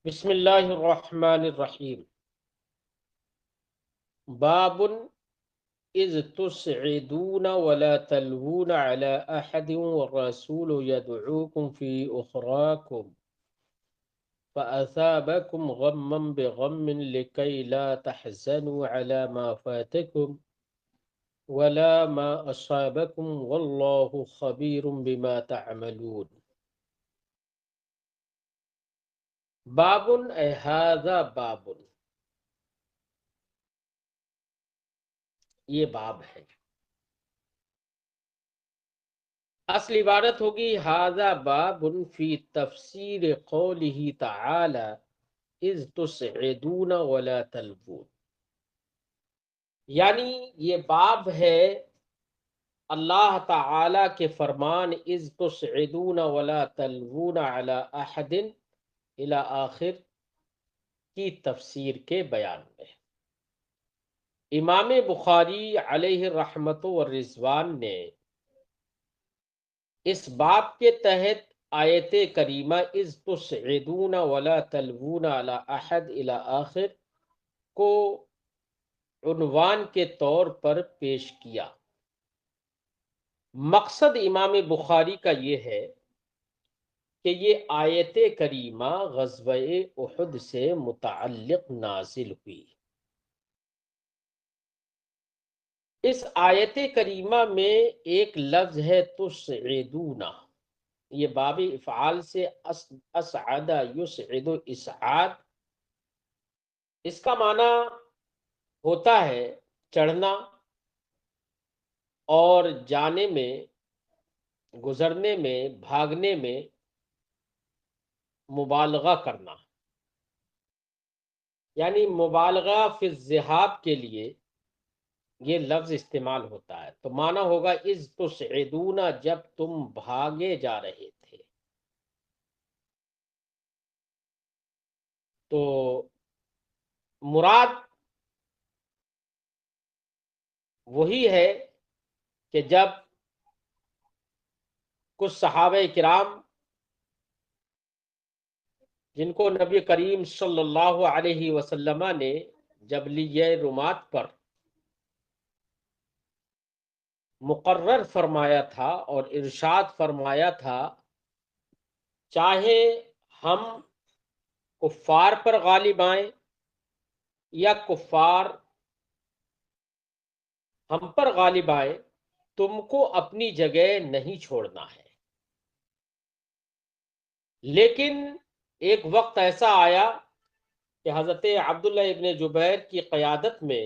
بسم اللہ الرحمن الرحیم۔ باب اذ تسعدون ولا تلوون على احد والرسول يدعوكم في اخراكم فاثابكم غما بغم لكي لا تحزنوا على ما فاتكم ولا ما اصابكم والله خبير بما تعملون۔ باب اے هذا باب، یہ باب ہے۔ اصل عبارت ہوگی ھذا باب فی تفسیر قولہ تعالی اذ تسعدون ولا تلوون، یعنی یہ باب ہے اللہ تعالی کے فرمان اذ تسعدون ولا تلوون علی احد الی آخر کی تفسیر کے بیان میں۔ امام بخاری علیہ رحمت و رضوان نے اس باب کے تحت آیت کریمہ اذ تسعدون ولا تلوون علی احد الی آخر کو عنوان کے طور پر پیش کیا۔ مقصد امام بخاری کا یہ ہے کہ یہ آیت کریمہ غزوہ احد سے متعلق نازل ہوئی۔ اس آیت کریمہ میں ایک لفظ ہے تسعدون، یہ باب افعال سے اسعد یسعد اسعاد، اس کا معنی ہوتا ہے چڑھنا اور جانے میں، گزرنے میں، بھاگنے میں مبالغہ کرنا، یعنی مبالغہ فی الذہاب کے لیے یہ لفظ استعمال ہوتا ہے۔ تو معنی ہوگا اذ تسعدون، جب تم بھاگے جا رہے تھے۔ تو مراد وہی ہے کہ جب کچھ صحابہ کرام جن کو نبی کریم صلی اللہ علیہ وسلم نے جبلیہ رمات پر مقرر فرمایا تھا اور ارشاد فرمایا تھا، چاہے ہم کفار پر غالب آئیں یا کفار ہم پر غالب آئیں، تم کو اپنی جگہ نہیں چھوڑنا ہے۔ لیکن ایک وقت ایسا آیا کہ حضرت عبداللہ ابن جبیر کی قیادت میں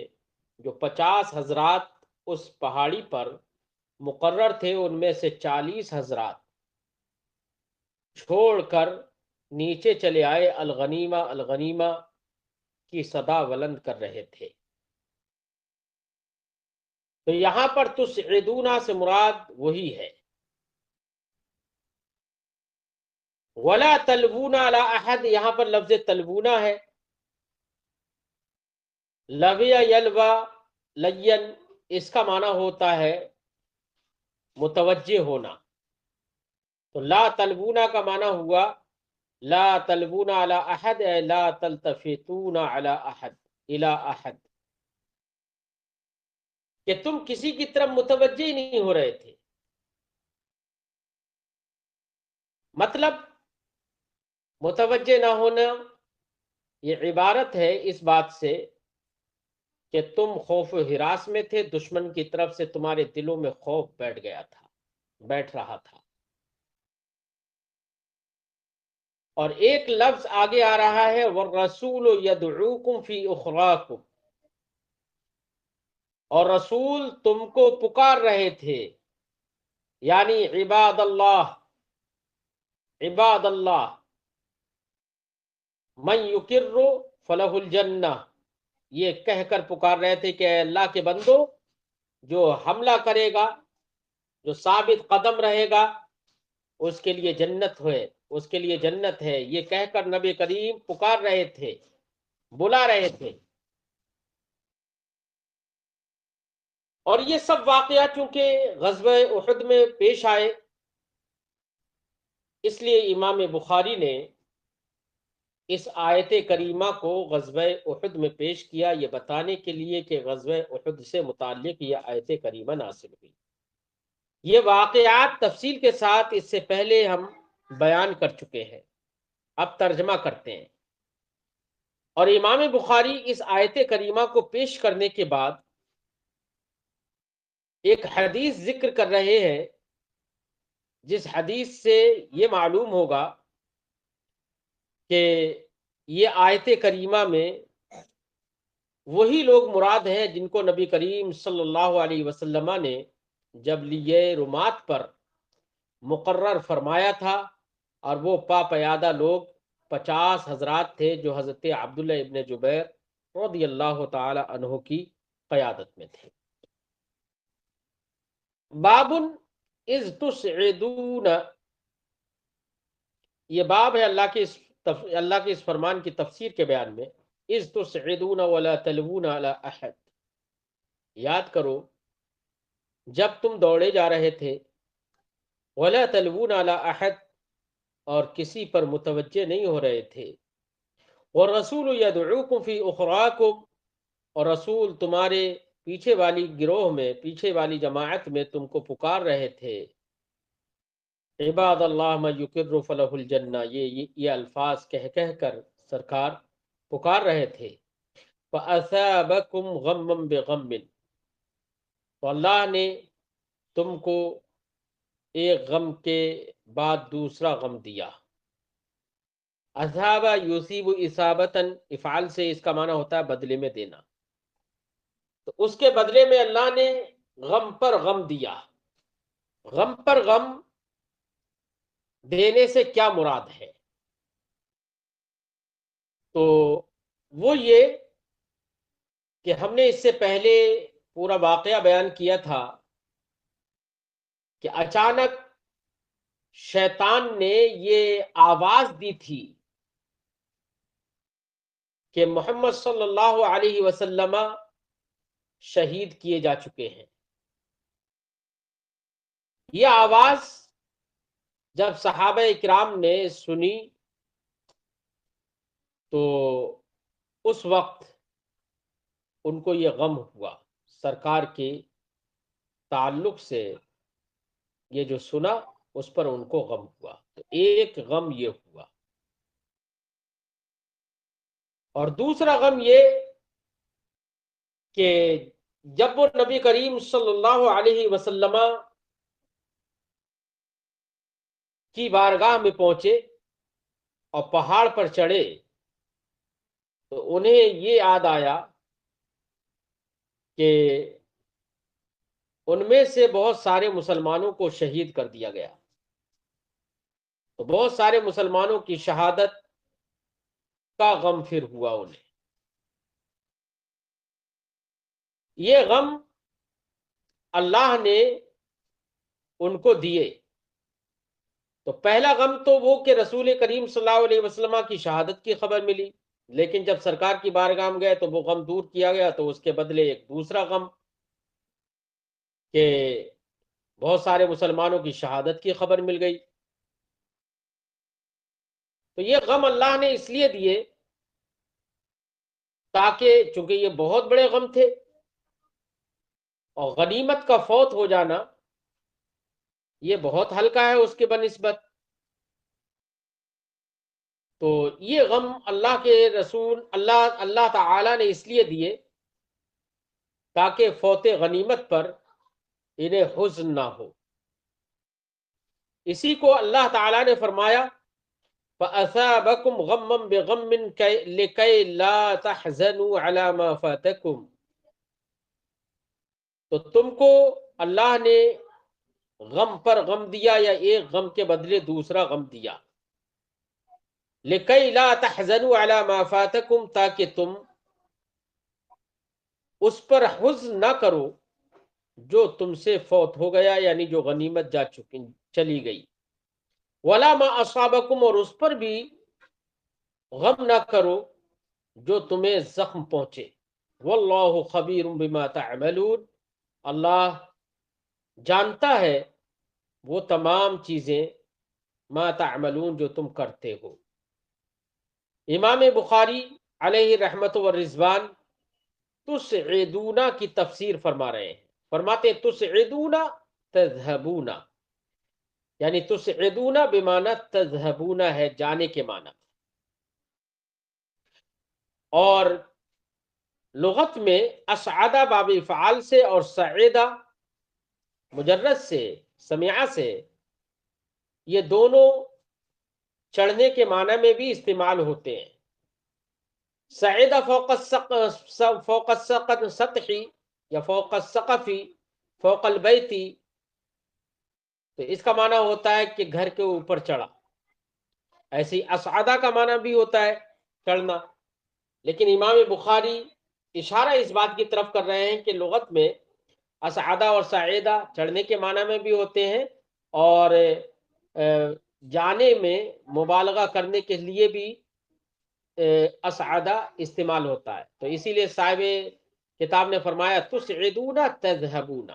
جو 50 حضرات اس پہاڑی پر مقرر تھے، ان میں سے 40 حضرات چھوڑ کر نیچے چلے آئے، الغنیمہ الغنیمہ کی صدا بلند کر رہے تھے۔ تو یہاں پر تسعدون سے مراد وہی ہے۔ ولا تلوون علی احد، یہاں پر لفظ تلوون ہے، لویا یلوا لین، اس کا معنی ہوتا ہے متوجہ ہونا۔ تو لا تلوون کا معنی ہوا لا تلوون علی احد، اے لا تلتفتون علی احد الی احد، کہ تم کسی کی طرف متوجہ ہی نہیں ہو رہے تھے۔ مطلب متوجہ نہ ہونا یہ عبارت ہے اس بات سے کہ تم خوف و ہراس میں تھے، دشمن کی طرف سے تمہارے دلوں میں خوف بیٹھ رہا تھا۔ اور ایک لفظ آگے آ رہا ہے والرسول یدعوکم فی اخراکم، اور رسول تم کو پکار رہے تھے، یعنی عباد اللہ عباد اللہ، من یکر فلہ الجنہ، یہ کہہ کر پکار رہے تھے کہ اے اللہ کے بندو، جو حملہ کرے گا، جو ثابت قدم رہے گا، اس کے لیے جنت ہے، اس کے لیے جنت ہے، یہ کہہ کر نبی کریم پکار رہے تھے، بلا رہے تھے۔ اور یہ سب واقعات چونکہ غزوہ احد میں پیش آئے، اس لیے امام بخاری نے اس آیت کریمہ کو غزوہ احد میں پیش کیا، یہ بتانے کے لیے کہ غزوہ احد سے متعلق یہ آیت کریمہ نازل ہوئی۔ یہ واقعات تفصیل کے ساتھ اس سے پہلے ہم بیان کر چکے ہیں، اب ترجمہ کرتے ہیں۔ اور امام بخاری اس آیت کریمہ کو پیش کرنے کے بعد ایک حدیث ذکر کر رہے ہیں، جس حدیث سے یہ معلوم ہوگا کہ یہ آیت کریمہ میں وہی لوگ مراد ہیں جن کو نبی کریم صلی اللہ علیہ وسلم نے جب لیے رمات پر مقرر فرمایا تھا، اور وہ پیادہ لوگ 50 حضرات تھے جو حضرت عبداللہ ابن جبیر رضی اللہ تعالی عنہ کی قیادت میں تھے۔ باب اذ تسعدون، یہ باب ہے اللہ کے اس فرمان کی تفسیر کے بیان میں۔ اذ تسعدون ولا تلوون علی احد، یاد کرو جب تم دوڑے جا رہے تھے، ولا تلوون علی احد، اور کسی پر متوجہ نہیں ہو رہے تھے، والرسول یدعوکم فی اخراکم، اور رسول تمہارے پیچھے والی گروہ میں، پیچھے والی جماعت میں تم کو پکار رہے تھے۔ عباد اللہ من یقر فلہ الجنہ، یہ الفاظ کہہ کر سرکار پکار رہے تھے۔ فَأَثَابَكُمْ غَمًّا بِغَمٍّ، تو اللہ نے تم کو ایک غم کے بعد دوسرا غم دیا۔ اصحاب یوسیب اصابتاً، افعال سے اس کا معنی ہوتا ہے بدلے میں دینا، تو اس کے بدلے میں اللہ نے غم پر غم دیا۔ غم پر غم دینے سے کیا مراد ہے؟ تو وہ یہ کہ ہم نے اس سے پہلے پورا واقعہ بیان کیا تھا کہ اچانک شیطان نے یہ آواز دی تھی کہ محمد صلی اللہ علیہ وسلم شہید کیے جا چکے ہیں۔ یہ آواز جب صحابہ اکرام نے سنی تو اس وقت ان کو یہ غم ہوا، سرکار کے تعلق سے یہ جو سنا اس پر ان کو غم ہوا، تو ایک غم یہ ہوا۔ اور دوسرا غم یہ کہ جب وہ نبی کریم صلی اللہ علیہ وسلم کی بارگاہ میں پہنچے اور پہاڑ پر چڑھے، تو انہیں یہ یاد آیا کہ ان میں سے بہت سارے مسلمانوں کو شہید کر دیا گیا، تو بہت سارے مسلمانوں کی شہادت کا غم پھر ہوا انہیں۔ یہ غم اللہ نے ان کو دیے۔ تو پہلا غم تو وہ کہ رسول کریم صلی اللہ علیہ وسلم کی شہادت کی خبر ملی، لیکن جب سرکار کی بارگاہ میں گئے تو وہ غم دور کیا گیا، تو اس کے بدلے ایک دوسرا غم کہ بہت سارے مسلمانوں کی شہادت کی خبر مل گئی۔ تو یہ غم اللہ نے اس لیے دیے تاکہ، چونکہ یہ بہت بڑے غم تھے اور غنیمت کا فوت ہو جانا یہ بہت ہلکا ہے اس کے بنسبت، تو یہ غم اللہ کے رسول اللہ تعالی نے اس لیے دیے تاکہ فوت غنیمت پر انہیں حزن نہ ہو۔ اسی کو اللہ تعالی نے فرمایا فَأَثَابَكُمْ غَمًّا بِغَمٍّ لِكَيْ لَا تَحْزَنُوا عَلَى مَا فَاتَكُمْ، تو تم کو اللہ نے غم پر غم دیا، یا ایک غم کے بدلے دوسرا غم دیا۔ لِكَيْ لَا تَحْزَنُوا عَلَى مَا فَاتَكُمْ، تاکہ تم اس پر حزن نہ کرو جو تم سے فوت ہو گیا، یعنی جو غنیمت چلی گئی۔ وَلَا مَا أَصَابَكُمْ، اور اس پر بھی غم نہ کرو جو تمہیں زخم پہنچے۔ وَاللَّهُ خَبِيرٌ بِمَا تَعْمَلُونَ، اللہ جانتا ہے وہ تمام چیزیں، ما تعملون، جو تم کرتے ہو۔ امام بخاری علیہ رحمت و رضوان تسعدونا کی تفسیر فرما رہے ہیں، فرماتے ہیں تسعدونا تذہبونا، یعنی تسعدونا بمعنی تذہبونا ہے جانے کے معنی، اور لغت میں اسعدہ باب فعال سے اور سعیدہ مجرد سے سمعہ سے، یہ دونوں چڑھنے کے معنی میں بھی استعمال ہوتے ہیں۔ سعیدہ فوق السطحی یا فوق السقفی فوق البیتی، تو اس کا معنی ہوتا ہے کہ گھر کے اوپر چڑھا، ایسی اسعدہ کا معنی بھی ہوتا ہے چڑھنا، لیکن امام بخاری اشارہ اس بات کی طرف کر رہے ہیں کہ لغت میں اسعدہ اور سعیدہ چڑھنے کے معنی میں بھی ہوتے ہیں، اور جانے میں مبالغہ کرنے کے لیے بھی اسعدہ استعمال ہوتا ہے۔ تو اسی لیے صاحب کتاب نے فرمایا تسعدون تذہبون،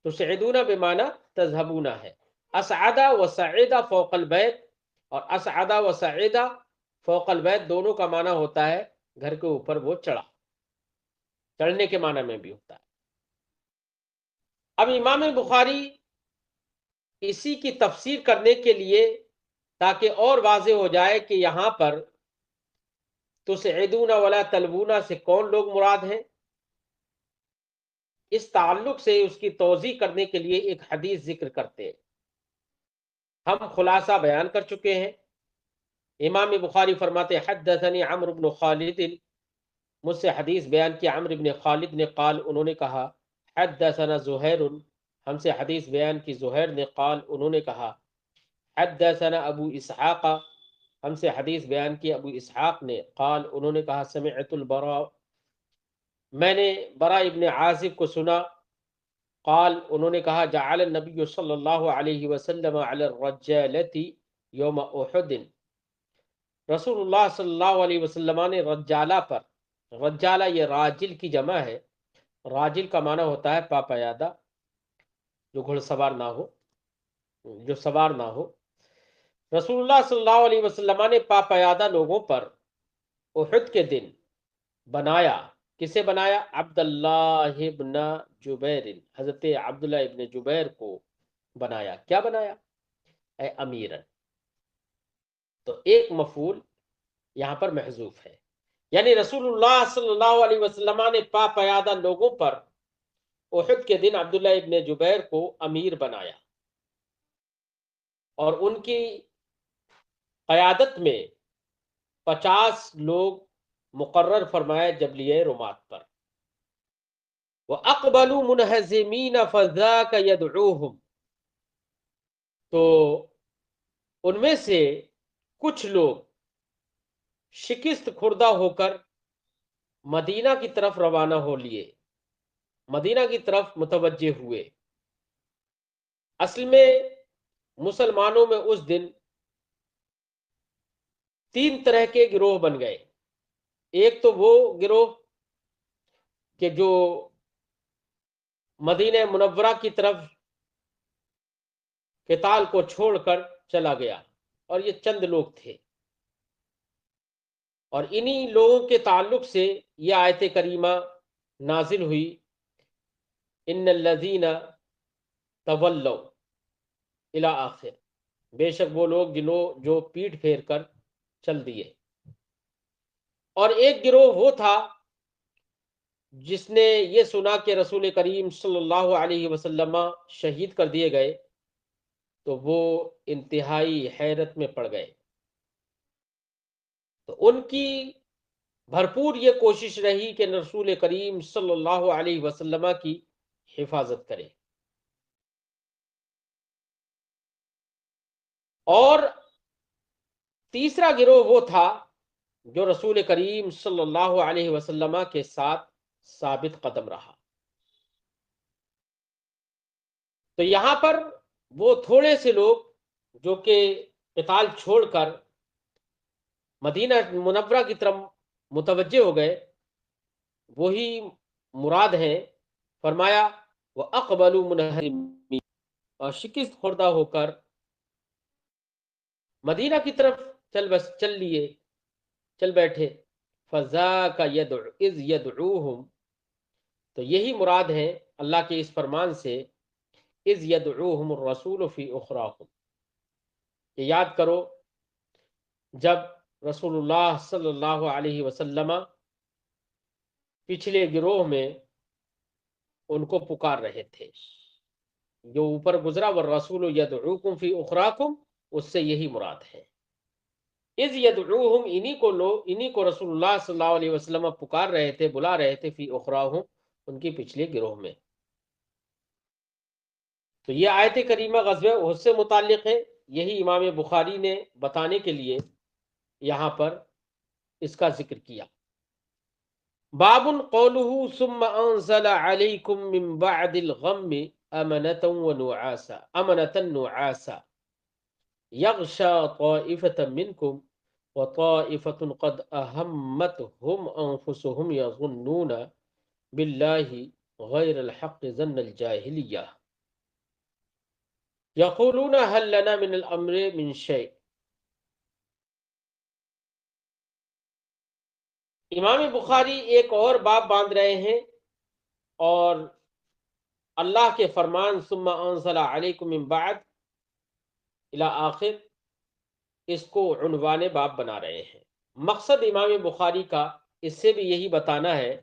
تسعدون بمعنی تذہبون ہے۔ اسعدہ و سعیدہ فوق البیت، اور اسعدہ و سعیدہ فوق البیت دونوں کا معنی ہوتا ہے گھر کے اوپر وہ چڑھا، چڑھنے کے معنی میں بھی ہوتا ہے۔ اب امام بخاری اسی کی تفسیر کرنے کے لیے، تاکہ اور واضح ہو جائے کہ یہاں پر تسعدون ولا تلوون سے کون لوگ مراد ہیں، اس تعلق سے اس کی توضیح کرنے کے لیے ایک حدیث ذکر کرتے ہیں۔ ہم خلاصہ بیان کر چکے ہیں۔ امام بخاری فرماتے حدثنی عمرو بن خالد، مجھ سے حدیث بیان کی عمرو بن خالد نے، قال انہوں نے کہا حدثنا زہیر، ہم سے حدیث بیان کی زہیر نے، قال انہوں نے کہا حدثنا ابو اسحاق، ہم سے حدیث بیان کی ابو اسحاق نے، قال انہوں نے کہا سمعت البراء، میں نے برا ابن عازب کو سنا، قال انہوں نے کہا جعل النبی صلی اللہ علیہ وسلم علی الرجالۃ یوم احد، رسول اللہ صلی اللہ علیہ وسلم نے رجالہ پر، رجالہ یہ راجل کی جمع ہے، راجل کا معنی ہوتا ہے پاپیادہ، جو گھڑ سوار نہ ہو، جو سوار نہ ہو، رسول اللہ صلی اللہ علیہ وسلم نے پاپیادہ لوگوں پر احد کے دن بنایا، کسے بنایا؟ عبداللہ ابن جبیر، حضرت عبداللہ ابن جبیر کو بنایا، کیا بنایا؟ اے امیرن، تو ایک مفعول یہاں پر محذوف ہے، یعنی رسول اللہ صلی اللہ علیہ وسلم نے پاپیادہ لوگوں پر احد کے دن عبداللہ ابن جبیر کو امیر بنایا، اور ان کی قیادت میں 50 لوگ مقرر فرمائے جبلیہ رمات پر۔ وَأَقْبَلُوا مُنْهَزِمِينَ فَذَاكَ يَدْعُوهُمْ، تو ان میں سے کچھ لوگ شکست خوردہ ہو کر مدینہ کی طرف روانہ ہو لیے، مدینہ کی طرف متوجہ ہوئے۔ اصل میں مسلمانوں میں اس دن 3 طرح کے گروہ بن گئے۔ ایک تو وہ گروہ کہ جو مدینہ منورہ کی طرف قتال کو چھوڑ کر چلا گیا، اور یہ چند لوگ تھے، اور انہی لوگوں کے تعلق سے یہ آیت کریمہ نازل ہوئی ان الذین تولوا الی آخر، بے شک وہ لوگ جو پیٹھ پھیر کر چل دیے۔ اور ایک گروہ وہ تھا جس نے یہ سنا کہ رسول کریم صلی اللہ علیہ وسلم شہید کر دیے گئے، تو وہ انتہائی حیرت میں پڑ گئے، تو ان کی بھرپور یہ کوشش رہی کہ رسول کریم صلی اللہ علیہ وسلم کی حفاظت کرے۔ اور تیسرا گروہ وہ تھا جو رسول کریم صلی اللہ علیہ وسلم کے ساتھ ثابت قدم رہا۔ تو یہاں پر وہ تھوڑے سے لوگ جو کہ قتال چھوڑ کر مدینہ منورہ کی طرف متوجہ ہو گئے، وہی مراد ہیں۔ فرمایا وَأَقْبَلُوا مُنْهَزِمِينَ، اور شکست خوردہ ہو کر مدینہ کی طرف چل لیے۔ چل بیٹھے. فذاک یدعو اذ یدعوہم، تو یہی مراد ہے اللہ کے اس فرمان سے اذ یدعوہم الرسول فی اخراہم، کہ یاد کرو جب رسول اللہ صلی اللہ علیہ وسلم پچھلے گروہ میں ان کو پکار رہے تھے. جو اوپر گزرا والرسول یدعوکم فی اخراکم، اس سے یہی مراد ہے. اذ یدعوہم، انہی کو رسول اللہ صلی اللہ علیہ وسلم پکار رہے تھے، بلا رہے تھے، فی اخراہم، ان کی پچھلے گروہ میں. تو یہ آیت کریمہ غزوہ احد سے متعلق ہے. یہی امام بخاری نے بتانے کے لیے یہاں پر اس کا ذکر کیا. باب قوله ثم انزل عليكم من بعد الغم امنة نعاسا يغشى طائفة منكم وطائفة قد أهمتهم أنفسهم يظنون بالله غير الحق ظن الجاهلية يقولون هل لنا من الأمر من شيء. امام بخاری ایک اور باب باندھ رہے ہیں، اور اللہ کے فرمان ثم انزل علیکم من بعد الی آخر، اس کو عنوان باب بنا رہے ہیں. مقصد امام بخاری کا اس سے بھی یہی بتانا ہے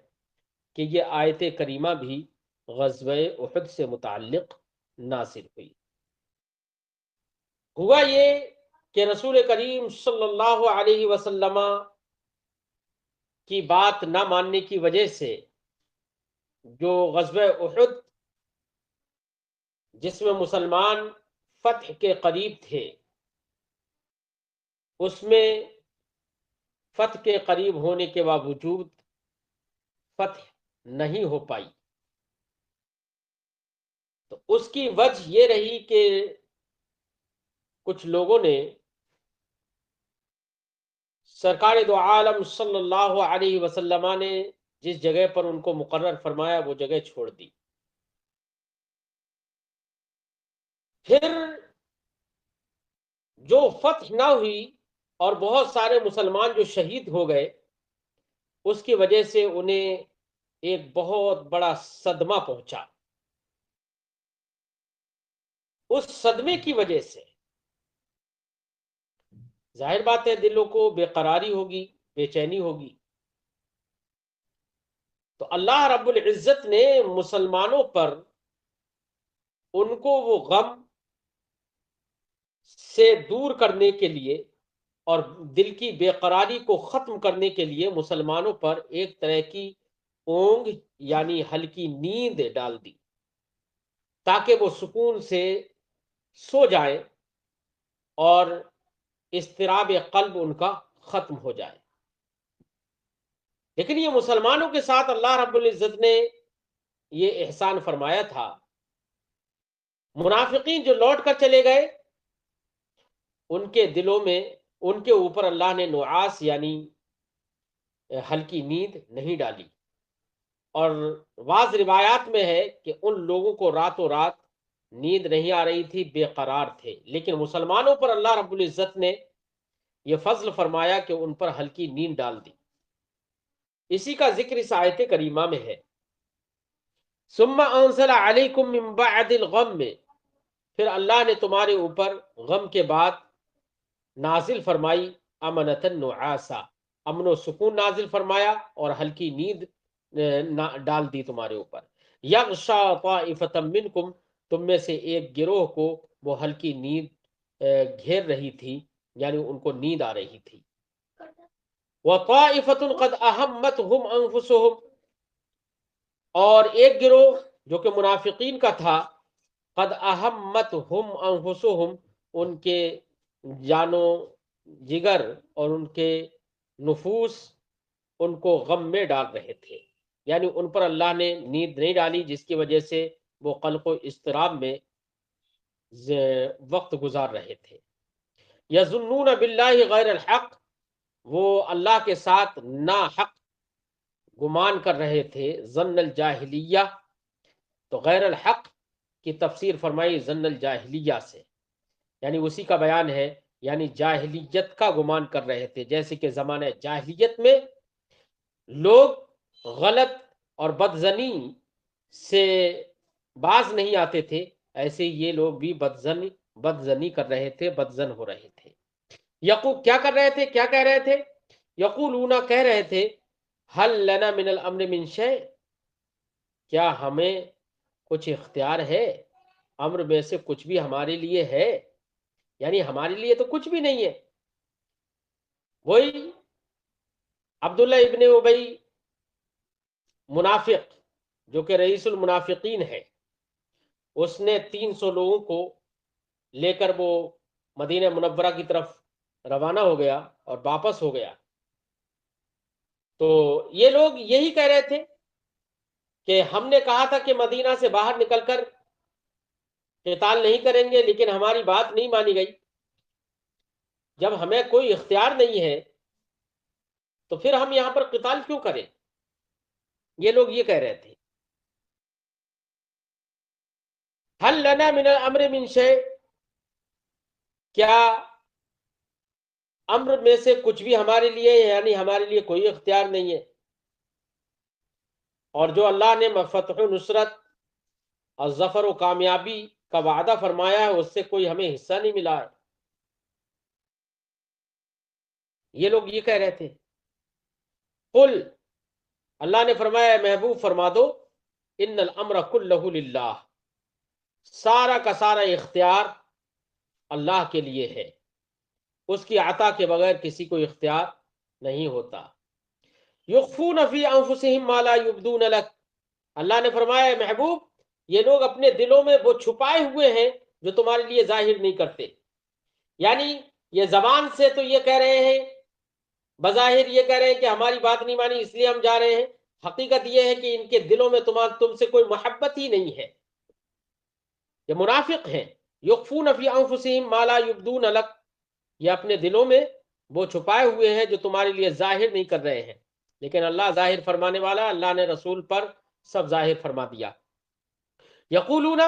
کہ یہ آیت کریمہ بھی غزوہ احد سے متعلق نازل ہوئی. ہوا یہ کہ رسول کریم صلی اللہ علیہ وسلم کی بات نہ ماننے کی وجہ سے جو غزوہ احد جس میں مسلمان فتح کے قریب تھے، اس میں فتح کے قریب ہونے کے باوجود فتح نہیں ہو پائی. تو اس کی وجہ یہ رہی کہ کچھ لوگوں نے سرکار دو عالم صلی اللہ علیہ وسلم نے جس جگہ پر ان کو مقرر فرمایا وہ جگہ چھوڑ دی. پھر جو فتح نہ ہوئی اور بہت سارے مسلمان جو شہید ہو گئے، اس کی وجہ سے انہیں ایک بہت بڑا صدمہ پہنچا. اس صدمے کی وجہ سے ظاہر بات ہے دلوں کو بے قراری ہوگی، بے چینی ہوگی. تو اللہ رب العزت نے مسلمانوں پر ان کو وہ غم سے دور کرنے کے لیے اور دل کی بے قراری کو ختم کرنے کے لیے مسلمانوں پر ایک طرح کی اونگ یعنی ہلکی نیند ڈال دی، تاکہ وہ سکون سے سو جائیں اور اضطراب قلب ان کا ختم ہو جائے. لیکن یہ مسلمانوں کے ساتھ اللہ رب العزت نے یہ احسان فرمایا تھا. منافقین جو لوٹ کر چلے گئے، ان کے دلوں میں ان کے اوپر اللہ نے نعاس یعنی ہلکی نیند نہیں ڈالی. اور بعض روایات میں ہے کہ ان لوگوں کو راتوں رات نیند نہیں آ رہی تھی، بے قرار تھے، لیکن مسلمانوں پر اللہ رب العزت نے یہ فضل فرمایا کہ ان پر ہلکی نیند ڈال دی. اسی کا ذکر اس آیت کریمہ میں ہے. ثم انزل علیکم من بعد الغم میں، پھر اللہ نے تمہارے اوپر غم کے بعد نازل فرمائی امنتن نعاسا، امن و سکون نازل فرمایا اور ہلکی نیند ڈال دی تمہارے اوپر. یغشا طائفۃ منکم، تم میں سے ایک گروہ کو وہ ہلکی نیند گھیر رہی تھی، یعنی ان کو نیند آ رہی تھی. وطائفۃ قد اہمتہم انفسہم، اور ایک گروہ جو کہ منافقین کا تھا، قد اہمتہم انفسہم، ان کے جانو جگر اور ان کے نفوس ان کو غم میں ڈال رہے تھے، یعنی ان پر اللہ نے نیند نہیں ڈالی، جس کی وجہ سے وہ قلق و اضطراب میں وقت گزار رہے تھے. یظنون باللہ غیر الحق، وہ اللہ کے ساتھ ناحق گمان کر رہے تھے. ظن الجاہلیہ، تو غیر الحق کی تفسیر فرمائی ظن الجاہلیہ سے، یعنی اسی کا بیان ہے یعنی جاہلیت کا گمان کر رہے تھے، جیسے کہ زمانہ جاہلیت میں لوگ غلط اور بدزنی سے باز نہیں آتے تھے، ایسے یہ لوگ بھی بدزنی کر رہے تھے، بدزن ہو رہے تھے۔ کیا کر رہے تھے، کیا کہہ رہے تھے؟ یقولون کہہ رہے تھے حل لنا من الامر من شیء، کیا ہمیں کچھ اختیار ہے، امر میں سے کچھ بھی ہمارے لیے ہے؟ یعنی ہمارے لیے تو کچھ بھی نہیں ہے۔ وہی عبداللہ ابن ابی منافق جو کہ رئیس المنافقین ہے، اس نے 300 لوگوں کو لے کر وہ مدینہ منورہ کی طرف روانہ ہو گیا اور واپس ہو گیا۔ تو یہ لوگ یہی کہہ رہے تھے کہ ہم نے کہا تھا کہ مدینہ سے باہر نکل کر قتال نہیں کریں گے، لیکن ہماری بات نہیں مانی گئی۔ جب ہمیں کوئی اختیار نہیں ہے تو پھر ہم یہاں پر قتال کیوں کریں؟ یہ لوگ یہ کہہ رہے تھے حل لنا من الامر من شیء، کیا امر میں سے کچھ بھی ہمارے لیے، یعنی ہمارے لیے کوئی اختیار نہیں ہے، اور جو اللہ نے فتح و نصرت اور ظفر و کامیابی کا وعدہ فرمایا ہے اس سے کوئی ہمیں حصہ نہیں ملا ہے۔ یہ لوگ یہ کہہ رہے تھے۔ قل، اللہ نے فرمایا محبوب فرما دو، ان الامر کلہ للہ، سارا کا سارا اختیار اللہ کے لیے ہے، اس کی عطا کے بغیر کسی کو اختیار نہیں ہوتا۔ یخفون فی انفسہم ما لا یبدون لک، اللہ نے فرمایا محبوب یہ لوگ اپنے دلوں میں وہ چھپائے ہوئے ہیں جو تمہارے لیے ظاہر نہیں کرتے۔ یعنی یہ زبان سے تو یہ کہہ رہے ہیں، بظاہر یہ کہہ رہے ہیں کہ ہماری بات نہیں مانی اس لیے ہم جا رہے ہیں، حقیقت یہ ہے کہ ان کے دلوں میں تم سے کوئی محبت ہی نہیں ہے، یہ منافق ہیں۔ یخفون فی انفسہم ما لا یبدون لک، یہ اپنے دلوں میں وہ چھپائے ہوئے ہیں جو تمہارے لیے ظاہر نہیں کر رہے ہیں، لیکن اللہ ظاہر فرمانے والا، اللہ نے رسول پر سب ظاہر فرما دیا۔ یقولون،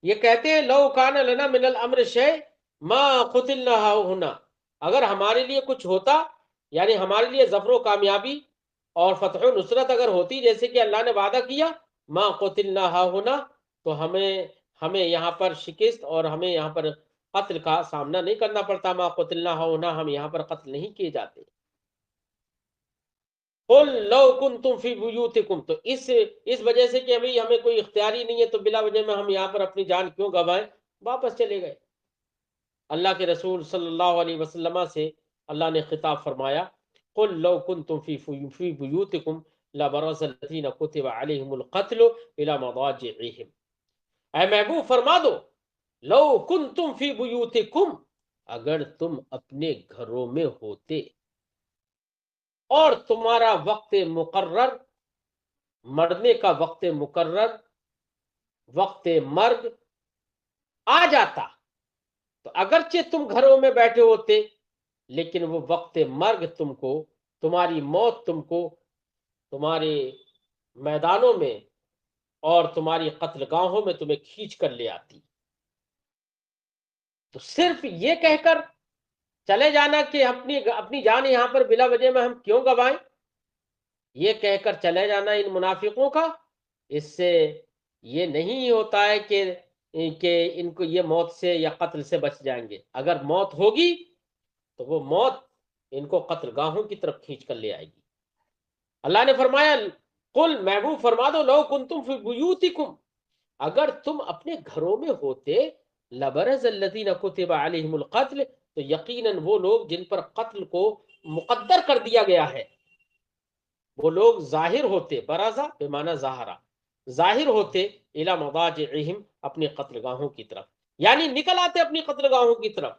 یہ کہتے ہیں لو کان لنا من الامر شیء ما قتلنا ہنا، اگر ہمارے لیے کچھ ہوتا، یعنی ہمارے لیے ظفر و کامیابی اور فتح و نصرت اگر ہوتی جیسے کہ اللہ نے وعدہ کیا، ما قتلنا ہنا، تو ہمیں یہاں پر شکست اور ہمیں یہاں پر قتل کا سامنا نہیں کرنا پڑتا، ما قتلنا ہونا، ہم یہاں پر قتل نہیں کیے جاتے۔ قل لو کنتم فی بیوتکم، تو اس وجہ سے کہ ہمیں کوئی اختیاری نہیں ہے تو بلا وجہ میں ہم یہاں پر اپنی جان کیوں گنوائیں، واپس چلے گئے۔ اللہ کے رسول صلی اللہ علیہ وسلم سے اللہ نے خطاب فرمایا قل لو کنتم فی بیوتکم لبرز الذین کتب علیہم القتل الی مضاجعہم، اے محبوب فرما دو لو کنتم فی بیوتکم، اگر تم اپنے گھروں میں ہوتے اور تمہارا وقت مقرر، مرنے کا وقت مقرر، وقت مرگ آ جاتا، تو اگرچہ تم گھروں میں بیٹھے ہوتے لیکن وہ وقت مرگ تم کو، تمہاری موت تم کو تمہارے میدانوں میں اور تمہاری قتل گاہوں میں تمہیں کھینچ کر لے آتی۔ تو صرف یہ کہہ کر چلے جانا کہ اپنی جان یہاں پر بلا وجہ میں ہم کیوں گوائیں، یہ کہہ کر چلے جانا ان منافقوں کا، اس سے یہ نہیں ہوتا ہے کہ ان کو یہ موت سے یا قتل سے بچ جائیں گے۔ اگر موت ہوگی تو وہ موت ان کو قتل گاہوں کی طرف کھینچ کر لے آئے گی۔ اللہ نے فرمایا قل، محبوب فرما دو لو کنتم فی بیوتکم، اگر تم اپنے گھروں میں ہوتے، لبرز الذین کتب علیہم القتل، تو یقیناً وہ لوگ جن پر قتل کو مقدر کر دیا گیا ہے، وہ لوگ ظاہر ہوتے، برازہ بمعنی ظاہرہ، ظاہر ہوتے الی مضاجعہم، اپنی قتل گاہوں کی طرف، یعنی نکل آتے اپنی قتل گاہوں کی طرف۔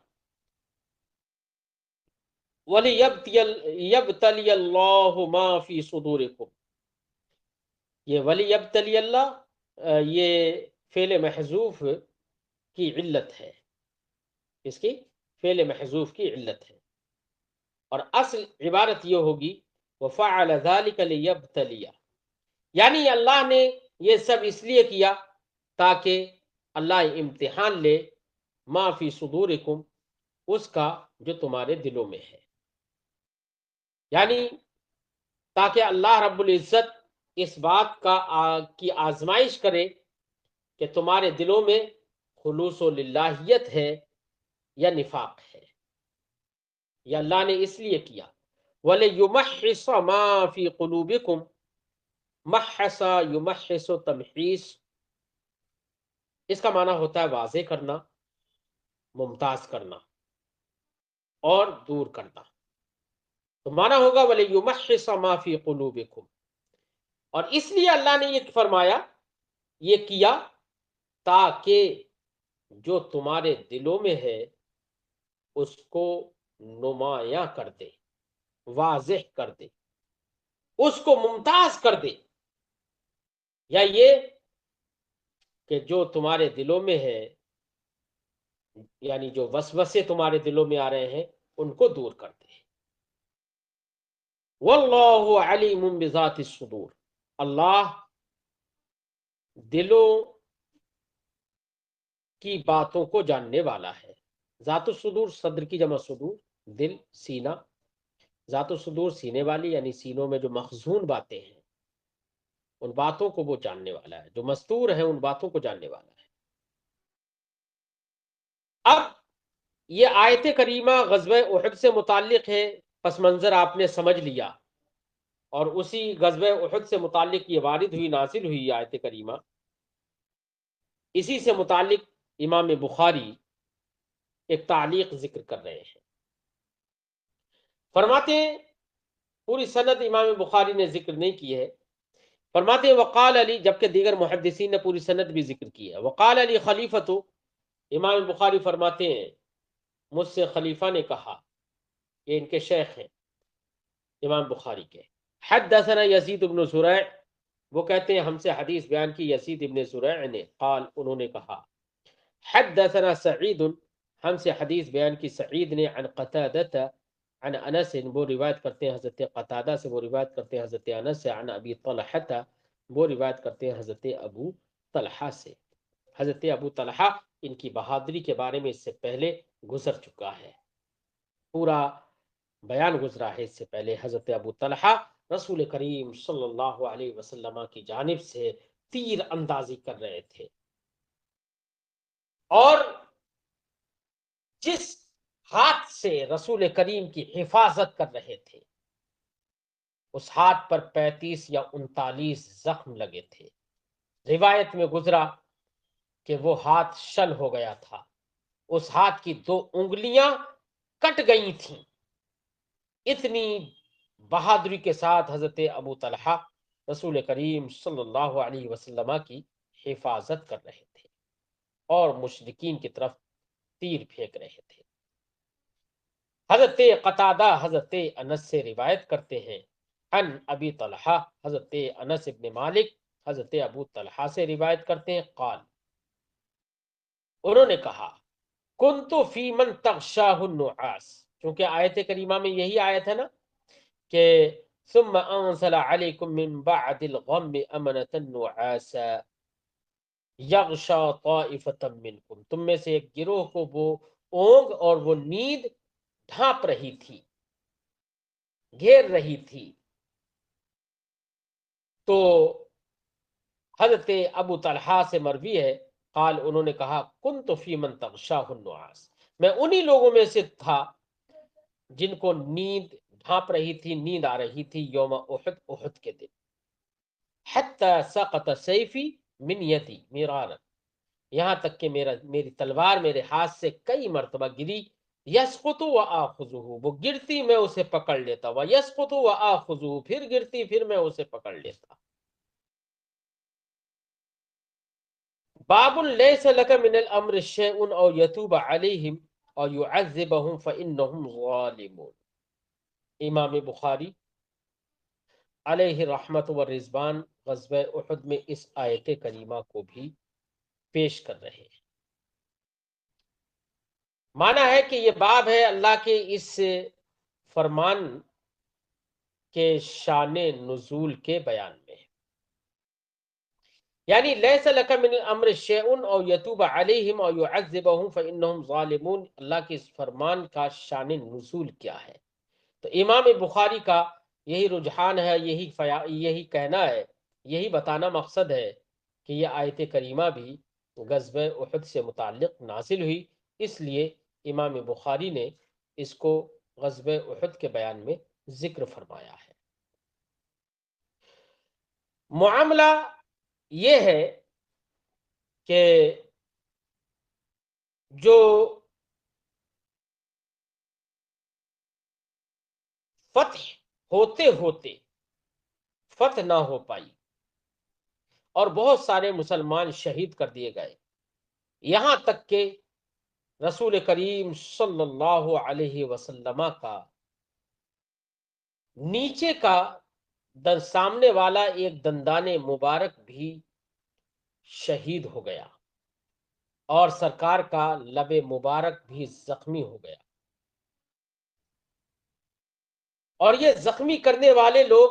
وَلِيَبْتَلِيَ اللَّهُ مَا فِي صُدُورِكُمْ، یہ وَلِيَبْتَلِيَ اللہ، یہ فعل محذوف کی علت ہے، اس کی فعل محذوف کی علت ہے، اور اصل عبارت یہ ہوگی وَفَعَلَ ذَلِكَ لِيَبْتَلِيَ، یعنی اللہ نے یہ سب اس لیے کیا تاکہ اللہ امتحان لے ما فی صدورکم، اس کا جو تمہارے دلوں میں ہے، یعنی تاکہ اللہ رب العزت اس بات کی آزمائش کرے کہ تمہارے دلوں میں خلوص و للہیت ہے یا نفاق ہے۔ یہ اللہ نے اس لیے کیا، وَلِيُمَحِّصَ مَا فِي قُلُوبِكُمْ، محص یمحص تمحیص، اس کا معنی ہوتا ہے واضح کرنا، ممتاز کرنا اور دور کرنا۔ تو معنی ہوگا وَلِيُمَحِّصَ مَا فِي قُلُوبِكُمْ، اور اس لیے اللہ نے یہ فرمایا، یہ کیا تاکہ جو تمہارے دلوں میں ہے اس کو نمایاں کر دے، واضح کر دے، اس کو ممتاز کر دے، یا یہ کہ جو تمہارے دلوں میں ہے، یعنی جو وسوسے تمہارے دلوں میں آ رہے ہیں ان کو دور کر دے۔ واللہ علیم بذات الصدور، اللہ دلوں کی باتوں کو جاننے والا ہے۔ ذات الصدور، صدر کی جمع صدور، دل، سینہ، ذات الصدور سینے والی، یعنی سینوں میں جو مخزون باتیں ہیں ان باتوں کو وہ جاننے والا ہے، جو مستور ہیں ان باتوں کو جاننے والا ہے۔ اب یہ آیت کریمہ غزوہ احد سے متعلق ہے، پس منظر آپ نے سمجھ لیا، اور اسی غزوہ احد سے متعلق یہ وارد ہوئی، نازل ہوئی یہ آیت کریمہ۔ اسی سے متعلق امام بخاری ایک تعلیق ذکر کر رہے ہیں، فرماتے ہیں، پوری سند امام بخاری نے ذکر نہیں کی ہے، فرماتے ہیں وقال علی، جبکہ دیگر محدثین نے پوری سند بھی ذکر کی ہے، وقال علی خلیفۃ، امام بخاری فرماتے ہیں مجھ سے خلیفہ نے کہا، یہ ان کے شیخ ہیں امام بخاری کے، حدثنا یزید بن زریع، وہ کہتے ہیں ہم سے حدیث بیان کی یزید بن زریع نے، قال، انہوں نے کہا، حدثنا سعید، ہم سے حدیث بیان کی سعید نے، عن قتادہ عن انس، وہ روایت کرتے ہیں حضرت قتادہ سے، وہ روایت کرتے ہیں حضرت انس سے، عن ابی طلحہ، وہ روایت کرتے ہیں حضرت ابو طلحہ سے۔ حضرت ابو طلحہ، ان کی بہادری کے بارے میں اس سے پہلے گزر چکا ہے، پورا بیان گزرا ہے اس سے پہلے۔ حضرت ابو طلحہ رسول کریم صلی اللہ علیہ وسلم کی جانب سے تیر اندازی کر رہے تھے، اور جس ہاتھ سے رسول کریم کی حفاظت کر رہے تھے اس ہاتھ پر 35 یا 39 زخم لگے تھے۔ روایت میں گزرا کہ وہ ہاتھ شل ہو گیا تھا، اس ہاتھ کی 2 انگلیاں کٹ گئی تھیں۔ اتنی بہادری کے ساتھ حضرت ابو طلحہ رسول کریم صلی اللہ علیہ وسلم کی حفاظت کر رہے تھے اور مشرکین کی طرف تیر پھینک رہے تھے۔ حضرت قتادہ حضرت انس سے روایت کرتے ہیں، عن ابی طلحہ، حضرت انس ابن مالک حضرت ابو طلحہ سے روایت کرتے ہیں، قال، انہوں نے کہا، کنت فی من تغشاہ النعاس، چونکہ آیت کریمہ میں یہی آیت ہے نا کہ ثم انزل علیکم من بعد الغم امنة نعاسا یغشا طائفة منکم، تم میں سے ایک گروہ کو وہ اونگ اور وہ نیند ڈھانپ رہی تھی، گھیر رہی تھی۔ تو حضرت ابو طلحہ سے مروی ہے، قال، انہوں نے کہا، کنت فی من تغشاہ النعاس، میں انہی لوگوں میں سے تھا جن کو نیند ڈھانپ رہی تھی، نیند آ رہی تھی یوم احد، احد کے دن، حتی سقط سیفی من یدی مرارا، یہاں تک کہ میری تلوار میرے ہاتھ سے کئی مرتبہ گری، یسقط وآخذہ، وہ گرتی میں اسے پکڑ لیتا، ویسقط وآخذہ، پھر گرتی پھر میں اسے پکڑ لیتا۔ باب لیس لک من الامر شیء او یتوب علیہم او یعذبہم فانہم ظالمون، امام بخاری علیہ رحمت و رضوان غزوہ احد میں اس آیت کریمہ کو بھی پیش کر رہے ہیں۔ مانا ہے کہ یہ باب ہے اللہ کے اس فرمان کے شان نزول کے بیان میں۔ یعنی لیس لک من الامر شیء او یتوب علیہم او یعذبہم فانہم ظالمون، اللہ کے اس فرمان کا شان نزول کیا ہے؟ تو امام بخاری کا یہی رجحان ہے، یہی کہنا ہے، یہی بتانا مقصد ہے کہ یہ آیت کریمہ بھی غزوہ احد سے متعلق نازل ہوئی، اس لیے امام بخاری نے اس کو غزوہ احد کے بیان میں ذکر فرمایا ہے۔ معاملہ یہ ہے کہ جو فتح ہوتے ہوتے فتح نہ ہو پائی اور بہت سارے مسلمان شہید کر دیے گئے، یہاں تک کہ رسول کریم صلی اللہ علیہ وسلم کا نیچے کا سامنے والا ایک دندان مبارک بھی شہید ہو گیا اور سرکار کا لب مبارک بھی زخمی ہو گیا، اور یہ زخمی کرنے والے لوگ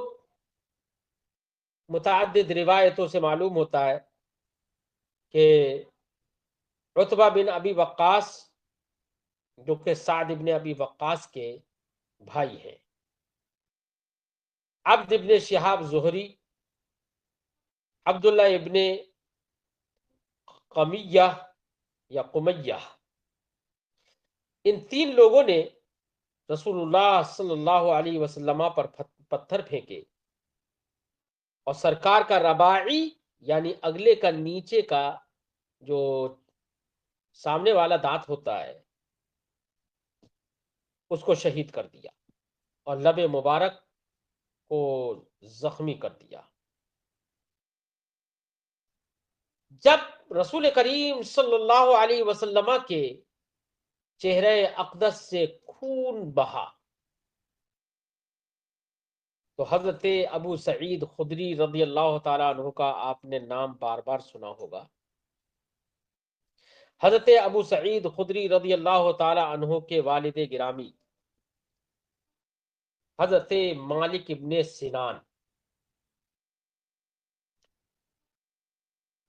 متعدد روایتوں سے معلوم ہوتا ہے کہ عتبہ بن ابی وقاص، جو کہ سعد ابن ابی وقاص کے بھائی ہیں، عبد ابن شہاب زہری، عبداللہ ابن قمیہ یا قمیہ، ان تین لوگوں نے رسول اللہ صلی اللہ علیہ وسلم پر پتھر پھینکے اور سرکار کا رباعی یعنی اگلے کا نیچے کا جو سامنے والا دانت ہوتا ہے اس کو شہید کر دیا اور لب مبارک کو زخمی کر دیا۔ جب رسول کریم صلی اللہ علیہ وسلم کے چہرے اقدس سے خون بہا تو حضرت ابو سعید خدری رضی اللہ تعالیٰ عنہ کا آپ نے نام بار بار سنا ہوگا۔ حضرت ابو سعید خدری رضی اللہ تعالیٰ عنہ کے والد گرامی حضرت مالک ابن سنان،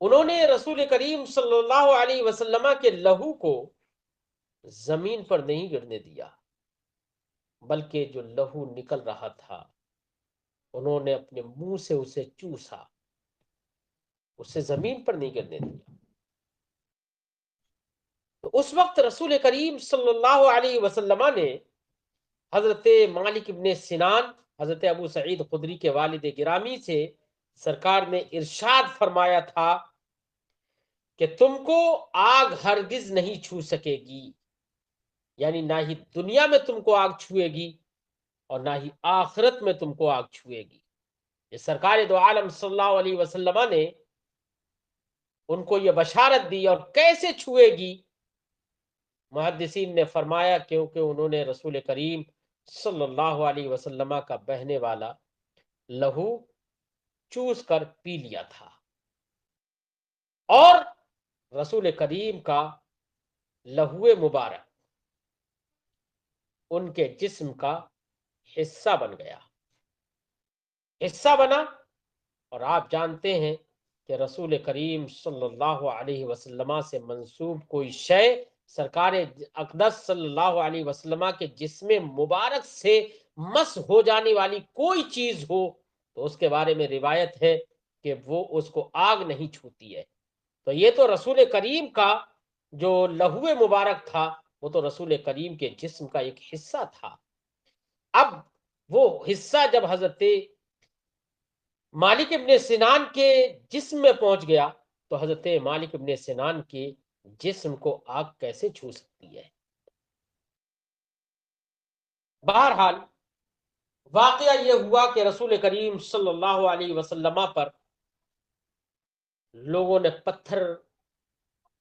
انہوں نے رسول کریم صلی اللہ علیہ وسلم کے لہو کو زمین پر نہیں گرنے دیا، بلکہ جو لہو نکل رہا تھا انہوں نے اپنے منہ سے اسے چوسا، اسے زمین پر نہیں گرنے دیا۔ تو اس وقت رسول کریم صلی اللہ علیہ وسلم نے حضرت مالک ابن سنان، حضرت ابو سعید خدری کے والد گرامی سے سرکار نے ارشاد فرمایا تھا کہ تم کو آگ ہرگز نہیں چھو سکے گی، یعنی نہ ہی دنیا میں تم کو آگ چھوئے گی اور نہ ہی آخرت میں تم کو آگ چھوئے گی۔ یہ سرکار دو عالم صلی اللہ علیہ وسلم نے ان کو یہ بشارت دی، اور کیسے چھوئے گی؟ محدثین نے فرمایا کیونکہ انہوں نے رسول کریم صلی اللہ علیہ وسلم کا بہنے والا لہو چوس کر پی لیا تھا، اور رسول کریم کا لہو مبارک ان کے جسم کا حصہ بن گیا، حصہ بنا۔ اور آپ جانتے ہیں کہ رسول کریم صلی اللہ علیہ وسلم سے منسوب کوئی شے سرکار اقدس صلی اللہ علیہ وسلم کے جسم مبارک سے مس ہو جانے والی کوئی چیز ہو تو اس کے بارے میں روایت ہے کہ وہ اس کو آگ نہیں چھوتی ہے۔ تو یہ تو رسول کریم کا جو لہو مبارک تھا وہ تو رسول کریم کے جسم کا ایک حصہ تھا۔ اب وہ حصہ جب حضرت مالک ابن سنان کے جسم میں پہنچ گیا تو حضرت مالک ابن سنان کے جسم کو آگ کیسے چھو سکتی ہے؟ بہرحال واقعہ یہ ہوا کہ رسول کریم صلی اللہ علیہ وسلم پر لوگوں نے پتھر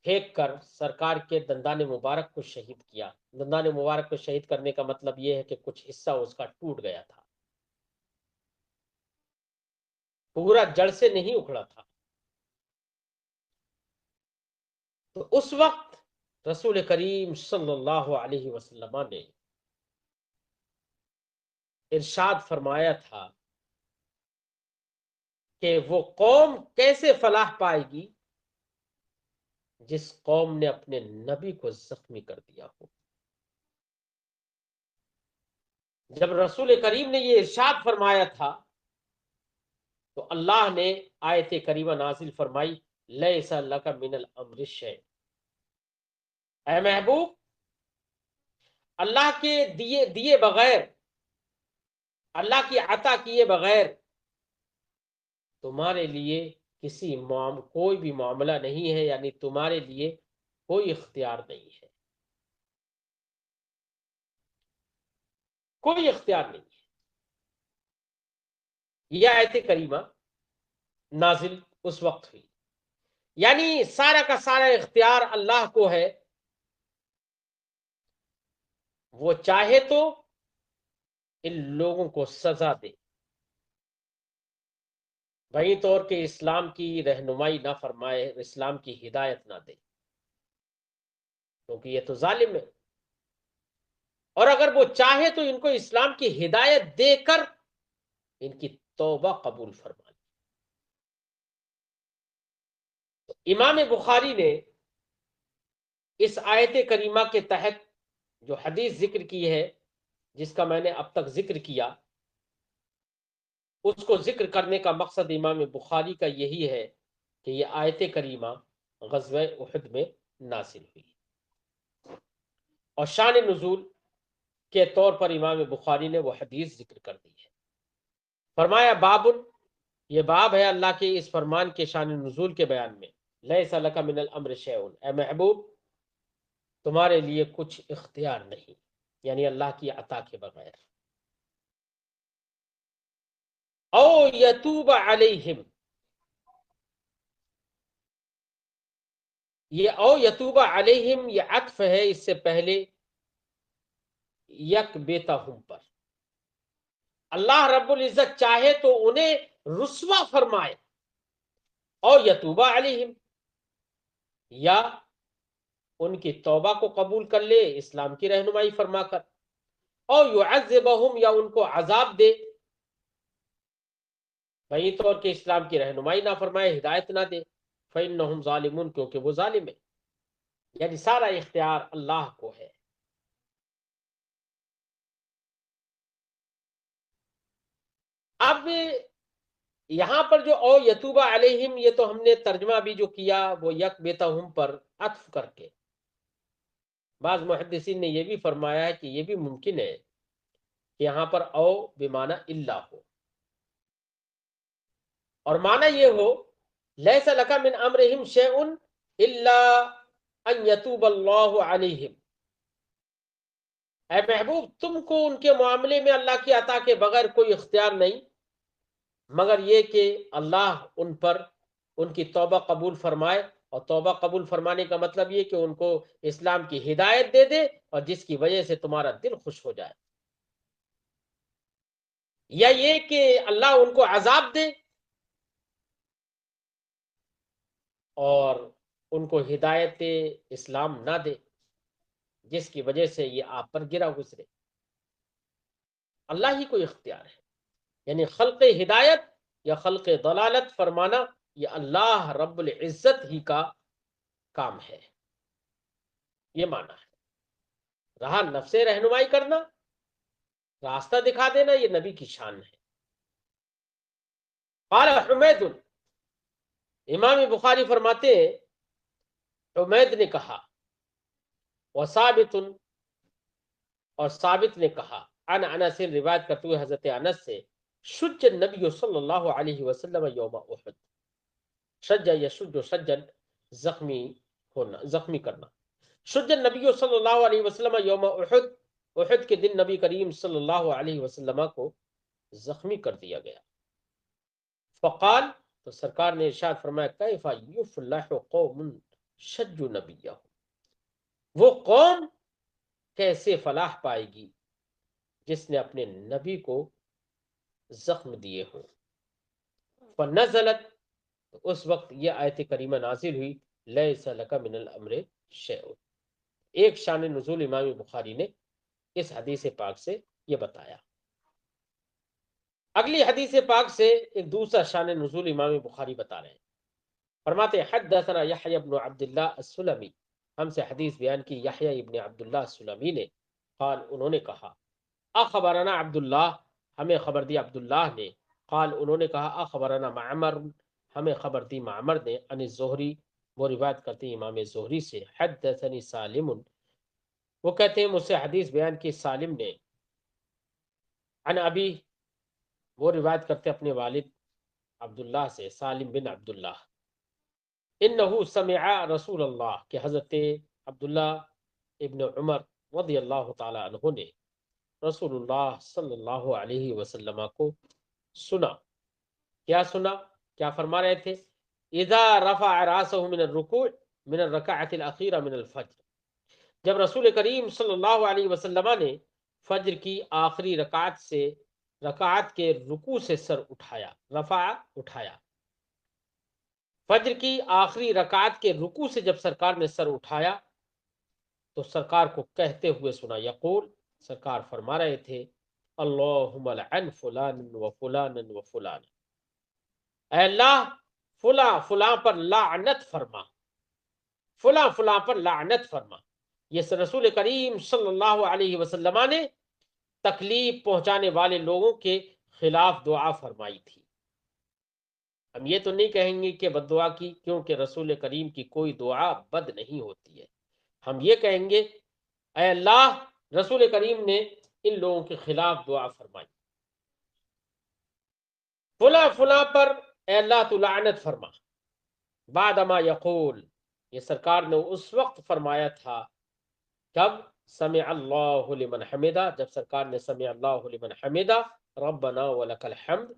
پھینک کر سرکار کے دندان مبارک کو شہید کیا۔ دندان مبارک کو شہید کرنے کا مطلب یہ ہے کہ کچھ حصہ اس کا ٹوٹ گیا تھا، پورا جڑ سے نہیں اکھڑا تھا۔ تو اس وقت رسول کریم صلی اللہ علیہ وسلم نے ارشاد فرمایا تھا کہ وہ قوم کیسے فلاح پائے گی جس قوم نے اپنے نبی کو زخمی کر دیا ہو۔ جب رسول کریم نے یہ ارشاد فرمایا تھا تو اللہ نے آیت کریمہ نازل فرمائی، لیس لک من الامر شیء، اے محبوب، اللہ کے دیے بغیر، اللہ کی عطا کیے بغیر تمہارے لیے کوئی بھی معاملہ نہیں ہے، یعنی تمہارے لیے کوئی اختیار نہیں ہے، کوئی اختیار نہیں ہے۔ یہ آیت کریمہ نازل اس وقت ہوئی، یعنی سارا کا سارا اختیار اللہ کو ہے، وہ چاہے تو ان لوگوں کو سزا دے، بھئی طور کہ اسلام کی رہنمائی نہ فرمائے، اسلام کی ہدایت نہ دے، کیونکہ یہ تو ظالم ہے، اور اگر وہ چاہے تو ان کو اسلام کی ہدایت دے کر ان کی توبہ قبول فرما لے۔ امام بخاری نے اس آیت کریمہ کے تحت جو حدیث ذکر کی ہے، جس کا میں نے اب تک ذکر کیا، اس کو ذکر کرنے کا مقصد امام بخاری کا یہی ہے کہ یہ آیت کریمہ غزوہ احد میں نازل ہوئی، اور شان نزول کے طور پر امام بخاری نے وہ حدیث ذکر کر دی ہے۔ فرمایا باب، یہ باب ہے اللہ کے اس فرمان کے شان نزول کے بیان میں، لیس لک من الامر شیء، اے محبوب تمہارے لیے کچھ اختیار نہیں، یعنی اللہ کی عطا کے بغیر، او یتوب علیہم، یہ او یتوب علیہم یہ عطف ہے اس سے پہلے یک بیتہم پر، اللہ رب العزت چاہے تو انہیں رسوا فرمائے، او یتوب علیہم، یا ان کی توبہ کو قبول کر لے اسلام کی رہنمائی فرما کر، او یعذبہم، یا ان کو عذاب دے، بھئی طور کہ اسلام کی رہنمائی نہ فرمائے، ہدایت نہ دے، فإنہم ظالمون، کیونکہ وہ ظالم ہے، یعنی سارا اختیار اللہ کو ہے۔ اب یہاں پر جو او یتوبہ علیہم، یہ تو ہم نے ترجمہ بھی جو کیا وہ یک بیتہم پر عطف کر کے، بعض محدثین نے یہ بھی فرمایا ہے کہ یہ بھی ممکن ہے کہ یہاں پر او بمعنی اللہ ہو، اور معنی یہ ہو لیس لک من امرہم شیء الا ان یتوب اللہ علیہم، اے محبوب تم کو ان کے معاملے میں اللہ کی عطا کے بغیر کوئی اختیار نہیں، مگر یہ کہ اللہ ان پر ان کی توبہ قبول فرمائے، اور توبہ قبول فرمانے کا مطلب یہ کہ ان کو اسلام کی ہدایت دے دے، اور جس کی وجہ سے تمہارا دل خوش ہو جائے، یا یہ کہ اللہ ان کو عذاب دے اور ان کو ہدایت اسلام نہ دے، جس کی وجہ سے یہ آپ پر گرا گزرے۔ اللہ ہی کو اختیار ہے، یعنی خلق ہدایت یا خلق ضلالت فرمانا یہ اللہ رب العزت ہی کا کام ہے، یہ معنی ہے۔ رہا نفس رہنمائی کرنا، راستہ دکھا دینا، یہ نبی کی شان ہے۔ قال حمید، امام بخاری فرماتے ہیں حمید نے کہا، وثابت، اور ثابت نے کہا، عن انس، روایت کرتے ہوئے حضرت انس سے، شج النبی صلی اللہ علیہ وسلم یوم احد، شج یشج شجن، زخمی ہونا، زخمی کرنا، شج النبی صلی اللہ علیہ وسلم یوم احد، احد کے دن نبی کریم صلی اللہ علیہ وسلم کو زخمی کر دیا گیا۔ فقال، تو سرکار نے ارشاد فرمایا، کیف یفلح قوم شجوا نبیہم، وہ قوم کیسے فلاح پائے گی جس نے اپنے نبی کو زخم دیے ہوں۔ فنزلت، اس وقت یہ آیت کریمہ نازل ہوئی، لیس لک من الامر شیء، ایک شان نزول امام بخاری نے اس حدیث پاک سے یہ بتایا۔ اگلی حدیث پاک سے ایک دوسرا شان نزول امام بخاری بتا رہے ہیں. فرماتے ہیں حدثنا یحیی بن عبداللہ السلمی، ہم سے حدیث بیان کی یحیی ابن عبداللہ السلمی نے. قال، انہوں نے کہا، اخبرنا عبداللہ، ہمیں خبر دی عبداللہ نے. قال، انہوں نے کہا، اخبرنا معمر، ہمیں خبر دی معمر نے. عن الزہری، وہ روایت کرتے ہیں امام زہری سے. حدثنی سالم، وہ کہتے ہیں مجھ سے حدیث بیان کی سالم نے. عن ابی، وہ روایت کرتے اپنے والد عبداللہ سے، سالم بن عبداللہ. انہو سمع رسول اللہ، کہ حضرت عبداللہ ابن عمر رضی اللہ تعالی عنہ نے رسول اللہ صلی اللہ علیہ وسلم کو سنا. کیا سنا؟ کیا فرما رہے تھے؟ اذا رفع راسہ من الرکوع من الرکعۃ الاخیرہ من الفجر، جب رسول کریم صلی اللہ علیہ وسلم نے فجر کی آخری رکعت کے رکوع سے سر اٹھایا. رفع، اٹھایا. فجر کی آخری رکعت کے رکوع سے جب سرکار نے سر اٹھایا تو سرکار کو کہتے ہوئے سنا. یقول، سرکار فرما رہے تھے، اللہم لعن فلان و فلان و فلان، اے اللہ فلاں فلاں پر لعنت فرما، فلاں فلاں پر لعنت فرما. یہ رسول کریم صلی اللہ علیہ وسلم نے تکلیف پہنچانے والے لوگوں کے خلاف دعا فرمائی تھی. ہم یہ تو نہیں کہیں گے کہ بد دعا کی، کیونکہ رسول کریم کی کوئی دعا بد نہیں ہوتی ہے. ہم یہ کہیں گے، اے اللہ رسول کریم نے ان لوگوں کے خلاف دعا فرمائی، فلاں فلاں پر اے اللہ تو لعنت فرما. بعد ما یقول، یہ سرکار نے اس وقت فرمایا تھا، کب؟ سمع اللہ لمن حمدہ، جب سرکار نے سمع اللہ لمن حمدہ ربنا ولک الحمد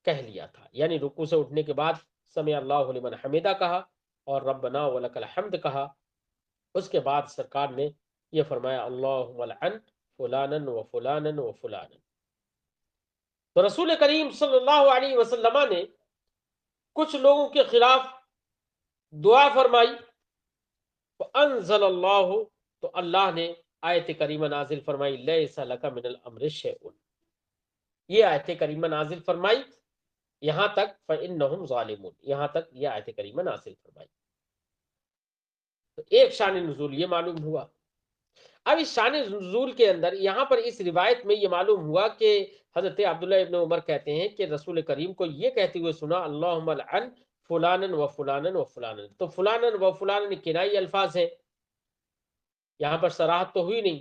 کہہ لیا تھا. یعنی رکوع سے اٹھنے کے بعد سمع اللہ لمن حمدہ کہا اور ربنا ولک الحمد کہا. اس کے بعد سرکار نے یہ فرمایا، اللہم لعن فلانا و فلانا و فلانا. تو رسول کریم صلی اللہ علیہ وسلم نے کچھ لوگوں کے خلاف دعا فرمائی. فانزل اللہ، تو اللہ نے آیت کریمہ نازل فرمائی، لیس لک من الامر شیء، یہ آیت کریمہ نازل فرمائی یہاں تک فانہم ظالمون، یہاں تک یہ آیت کریمہ نازل فرمائی. تو ایک شان نزول یہ معلوم ہوا. اب اس شان نزول کے اندر یہاں پر اس روایت میں یہ معلوم ہوا کہ حضرت عبداللہ ابن عمر کہتے ہیں کہ رسول کریم کو یہ کہتے ہوئے سنا، اللہم لعن فلانا و فلانا و فلانا. تو فلانا و فلانا کنائی الفاظ ہیں، یہاں پر صراحت تو ہوئی نہیں.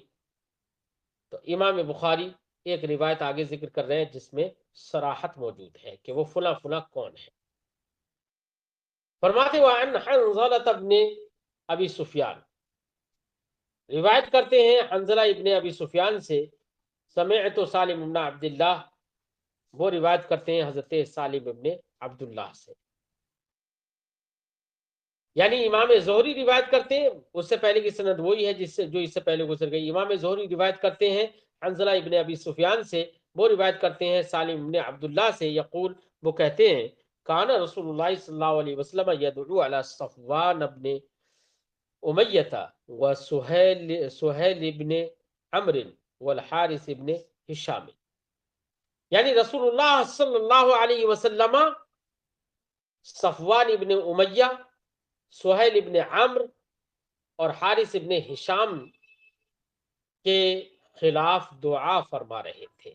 تو امام بخاری ایک روایت آگے ذکر کر رہے ہیں جس میں صراحت موجود ہے کہ وہ فلاں فلاں کون ہے. فرماتے وعن حنظلہ ابن ابی سفیان، روایت کرتے ہیں حنظلہ ابن ابی سفیان سے، سمعت سالم ابن عبداللہ، وہ روایت کرتے ہیں حضرت سالم ابن عبداللہ سے. یعنی امام زہری روایت کرتے ہیں، اس سے پہلے کی سند وہی ہے جو اس سے پہلے گزر گئی. امام زہری روایت کرتے ہیں حنظلہ ابن ابی سفیان سے، وہ روایت کرتے ہیں سالم ابن عبداللہ سے. یقول، وہ کہتے ہیں، کان رسول اللہ صلی اللہ علیہ وسلم یدعو علی صفوان ابن امیہ وسہیل ابن عمر والحارث ابن ہشام. یعنی رسول اللہ صلی اللہ علیہ وسلم صفوان ابن امیہ، سہیل ابن عمر اور حارث ابن ہشام کے خلاف دعا فرما رہے تھے.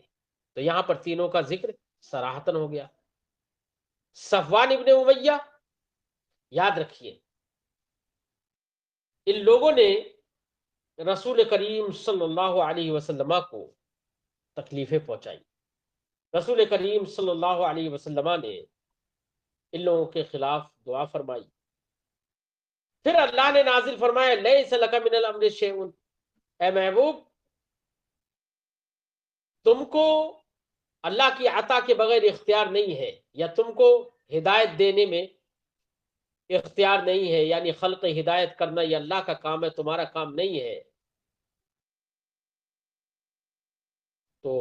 تو یہاں پر تینوں کا ذکر صراحتاً ہو گیا. صفوان ابن امیہ، یاد رکھیے ان لوگوں نے رسول کریم صلی اللہ علیہ وسلم کو تکلیفیں پہنچائی. رسول کریم صلی اللہ علیہ وسلم نے ان لوگوں کے خلاف دعا فرمائی. پھر اللہ نے نازل فرمایا، لیس لک من الامر شیء، اے محبوب تم کو اللہ کی عطا کے بغیر اختیار نہیں ہے، یا تم کو ہدایت دینے میں اختیار نہیں ہے، یعنی خلق ہدایت کرنا یہ اللہ کا کام ہے، تمہارا کام نہیں ہے. تو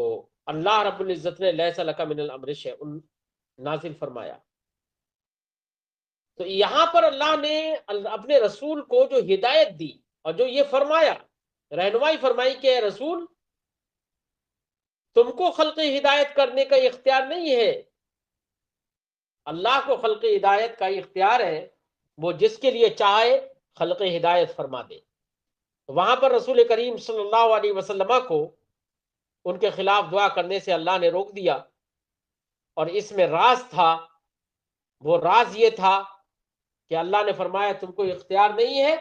اللہ رب العزت نے لیس لک من الامر شیء نازل فرمایا. تو یہاں پر اللہ نے اپنے رسول کو جو ہدایت دی اور جو یہ فرمایا، رہنمائی فرمائی کہ اے رسول تم کو خلق ہدایت کرنے کا اختیار نہیں ہے، اللہ کو خلق ہدایت کا اختیار ہے، وہ جس کے لیے چاہے خلق ہدایت فرما دے۔ وہاں پر رسول کریم صلی اللہ علیہ وسلم کو ان کے خلاف دعا کرنے سے اللہ نے روک دیا، اور اس میں راز تھا، وہ راز یہ تھا کہ اللہ نے فرمایا تم کو اختیار نہیں ہے،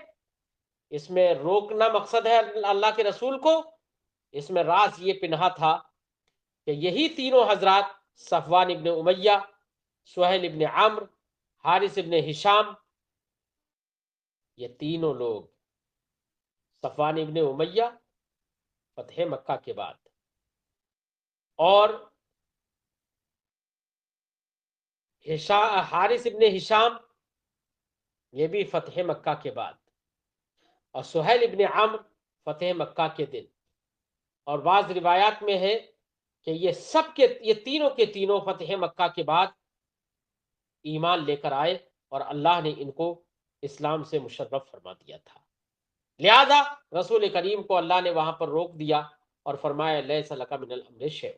اس میں روکنا مقصد ہے اللہ کے رسول کو، اس میں راز یہ پنہا تھا کہ یہی تینوں حضرات، صفوان ابن امیہ، سہیل ابن عمرو، حارث ابن ہشام، یہ تینوں لوگ، صفوان ابن امیہ فتح مکہ کے بعد، اور حارث ابن ہشام یہ بھی فتح مکہ کے بعد، اور سہیل ابن عمرو فتح مکہ کے دن۔ اور بعض روایات میں ہے کہ یہ تینوں کے تینوں فتح مکہ کے بعد ایمان لے کر آئے، اور اللہ نے ان کو اسلام سے مشرف فرما دیا تھا، لہذا رسول کریم کو اللہ نے وہاں پر روک دیا اور فرمایا لیس لک من الامر شیء۔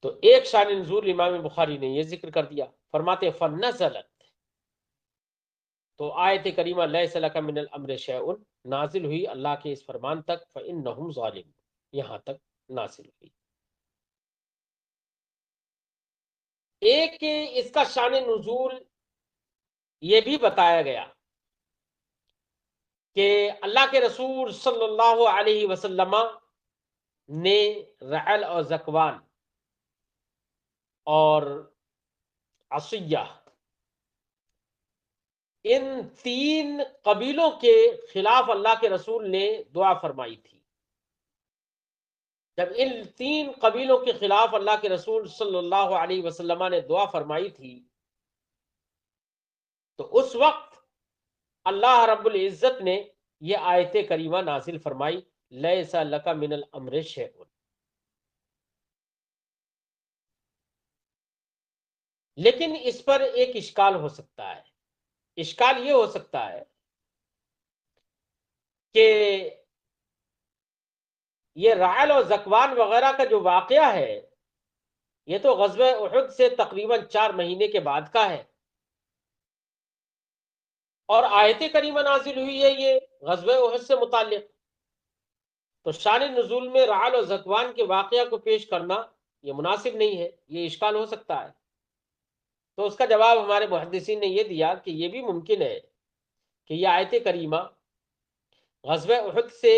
تو ایک شان نزول امام بخاری نے یہ ذکر کر دیا، فرماتے فنزلت، تو آیت کریمہ لیس لک من الامر شیء نازل ہوئی اللہ کے اس فرمان تک، فانہم ظالمون، یہاں تک نازل ہوئی۔ ایک اس کا شان نزول یہ بھی بتایا گیا کہ اللہ کے رسول صلی اللہ علیہ وسلم نے رعل اور زکوان اور عصیہ، ان تین قبیلوں کے خلاف اللہ کے رسول نے دعا فرمائی تھی۔ جب ان تین قبیلوں کے خلاف اللہ کے رسول صلی اللہ علیہ وسلم نے دعا فرمائی تھی، تو اس وقت اللہ رب العزت نے یہ آیت کریمہ نازل فرمائی لیس لک من الامر شیء۔ لیکن اس پر ایک اشکال ہو سکتا ہے، اشکال یہ ہو سکتا ہے کہ یہ رعل اور زکوان وغیرہ کا جو واقعہ ہے یہ تو غزوہ احد سے تقریباً 4 مہینے کے بعد کا ہے، اور آیت کریمہ نازل ہوئی ہے یہ غزوہ احد سے متعلق، تو شان نزول میں رعل اور زکوان کے واقعہ کو پیش کرنا یہ مناسب نہیں ہے، یہ اشکال ہو سکتا ہے۔ تو اس کا جواب ہمارے محدثین نے یہ دیا کہ یہ بھی ممکن ہے کہ یہ آیت کریمہ غزوہ احد سے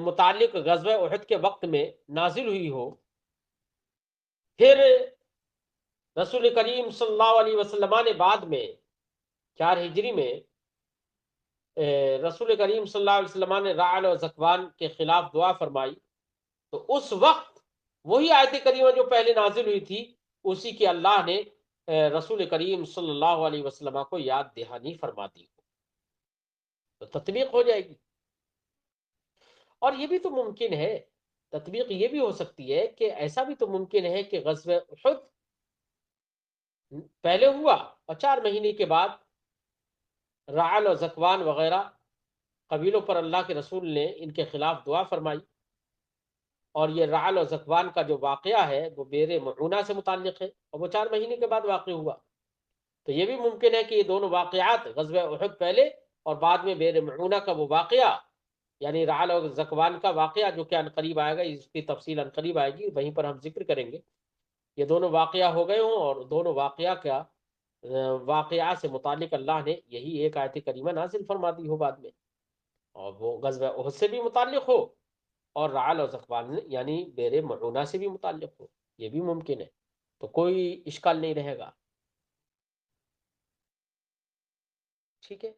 متعلق غزوہ احد کے وقت میں نازل ہوئی ہو، پھر رسول کریم صلی اللہ علیہ وسلم نے بعد میں 4 ہجری میں رسول کریم صلی اللہ علیہ وسلم نے رعل و زکوان کے خلاف دعا فرمائی، تو اس وقت وہی آیت کریمہ جو پہلے نازل ہوئی تھی اسی کی اللہ نے رسول کریم صلی اللہ علیہ وسلم کو یاد دہانی فرما دی، تو تطبیق ہو جائے گی۔ اور یہ بھی تو ممکن ہے، تطبیق یہ بھی ہو سکتی ہے کہ ایسا بھی تو ممکن ہے کہ غزوہ احد پہلے ہوا اور 4 مہینے کے بعد رعل و زکوان وغیرہ قبیلوں پر اللہ کے رسول نے ان کے خلاف دعا فرمائی، اور یہ رعل و زکوان کا جو واقعہ ہے وہ بئر معونہ سے متعلق ہے، اور وہ 4 مہینے کے بعد واقع ہوا۔ تو یہ بھی ممکن ہے کہ یہ دونوں واقعات غزوہ احد پہلے اور بعد میں بئر معونہ کا وہ واقعہ، یعنی رعل اور زکوان کا واقعہ جو کہ عنقریب آئے گا، اس کی تفصیل عنقریب آئے گی، وہیں پر ہم ذکر کریں گے، یہ دونوں واقعہ ہو گئے ہوں، اور دونوں واقعہ سے متعلق اللہ نے یہی ایک آیت کریمہ نازل فرما دی ہو بعد میں، اور وہ غزوہ احد سے بھی متعلق ہو اور رعل اور زکوان یعنی بئر معونہ سے بھی متعلق ہو، یہ بھی ممکن ہے، تو کوئی اشکال نہیں رہے گا۔ ٹھیک ہے۔